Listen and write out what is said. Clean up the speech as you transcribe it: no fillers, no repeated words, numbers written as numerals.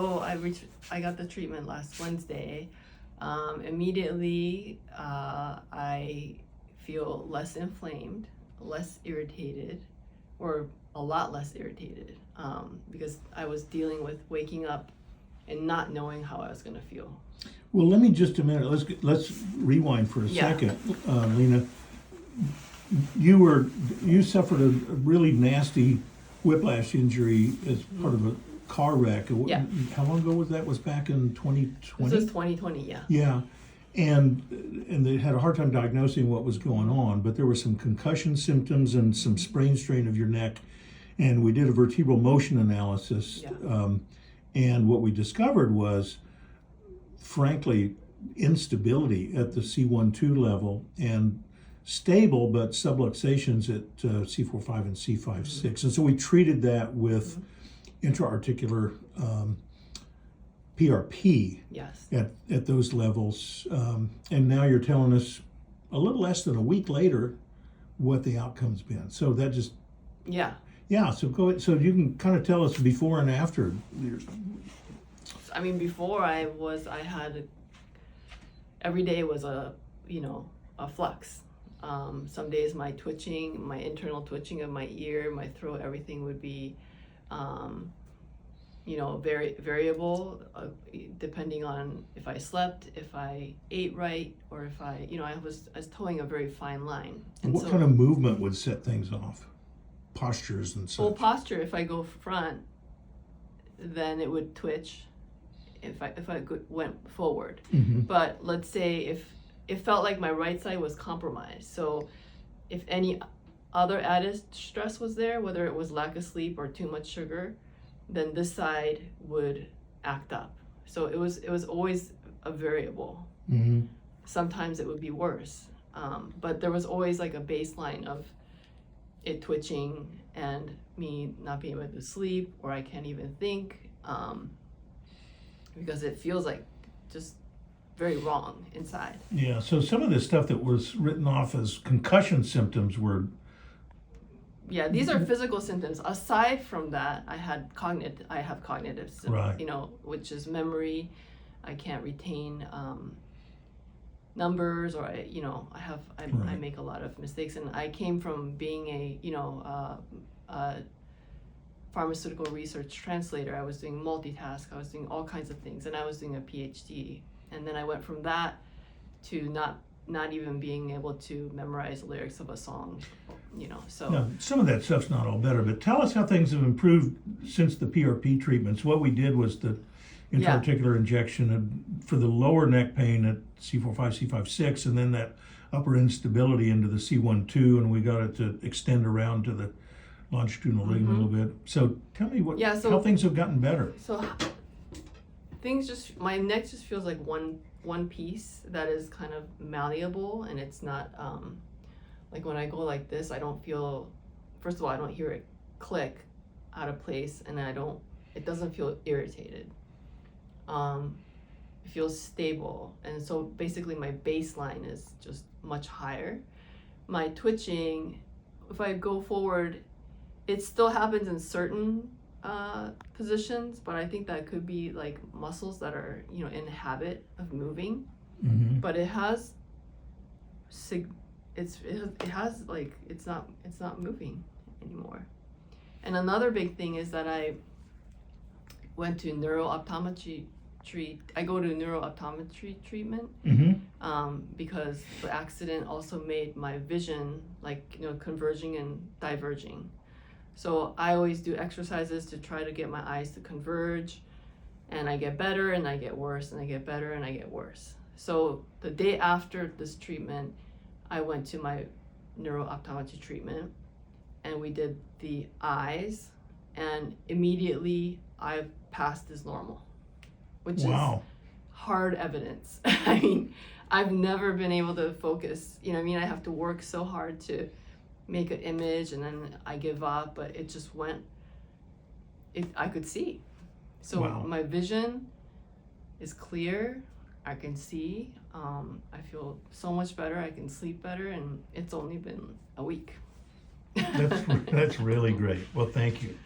So I got the treatment last Wednesday. Immediately, I feel less inflamed, less irritated, or a lot less irritated, because I was dealing with waking up and not knowing how I was going to feel. Well, let me just a minute. Let's rewind for a second, Lena. You suffered a really nasty whiplash injury as part of a car wreck. Yeah. How long ago was that? Was back in 2020? This was 2020, yeah. Yeah, and they had a hard time diagnosing what was going on, but there were some concussion symptoms and some sprain strain of your neck, and we did a vertebral motion analysis. Yeah. And what we discovered was, frankly, instability at the C1-2 level and stable, but subluxations at C4-5 and C5-6. And so we treated that with intra-articular PRP Yes. at those levels. And now you're telling us a little less than a week later what the outcome's been. So that just... Yeah. Yeah, so go ahead. So you can kind of tell us before and after. I mean, before every day was a flux. Some days my internal twitching of my ear, my throat, everything would be, very variable, depending on if I slept, if I ate right, or if I was towing a very fine line. And what kind of movement would set things off? Postures and such? Well, posture, if I go front, then it would twitch if I went forward. Mm-hmm. But let's say if it felt like my right side was compromised, so if any other added stress was there, whether it was lack of sleep or too much sugar, then this side would act up. So it was always a variable. Mm-hmm. Sometimes it would be worse, but there was always like a baseline of it twitching and me not being able to sleep, or I can't even think, because it feels like just very wrong inside. Yeah, so some of this stuff that was written off as concussion symptoms were... Yeah, these are physical symptoms. Aside from that, I have cognitive symptoms, Right. Which is memory. I can't retain numbers, or I make a lot of mistakes. And I came from being a pharmaceutical research translator. I was doing multitask. I was doing all kinds of things, and I was doing a PhD. And then I went from that to not even being able to memorize the lyrics of a song, so. Now, some of that stuff's not all better, but tell us how things have improved since the PRP treatments. What we did was the intra-articular injection for the lower neck pain at C4-5, C5-6, and then that upper instability into the C1-2, and we got it to extend around to the longitudinal ligament a little bit. So tell me how things have gotten better. So my neck just feels like one piece that is kind of malleable, and it's not like when I go like this, I don't feel, first of all, I don't hear it click out of place, and it doesn't feel irritated. It feels stable, and so basically my baseline is just much higher. My twitching, if I go forward, it still happens in certain positions, but I think that could be like muscles that are in the habit of moving. Mm-hmm. But it has it's not moving anymore. And another big thing is that I went to neurooptometry. I go to neurooptometry treatment because the accident also made my vision converging and diverging. So I always do exercises to try to get my eyes to converge, and I get better and I get worse and I get better and I get worse. So the day after this treatment, I went to my neurooptometry treatment, and we did the eyes, and immediately I passed as normal, which is hard evidence. I mean, I've never been able to focus, I have to work so hard to make an image, and then I give up, but it just went, I could see. So my vision is clear, I can see, I feel so much better, I can sleep better, and it's only been a week. That's really great. Well, thank you.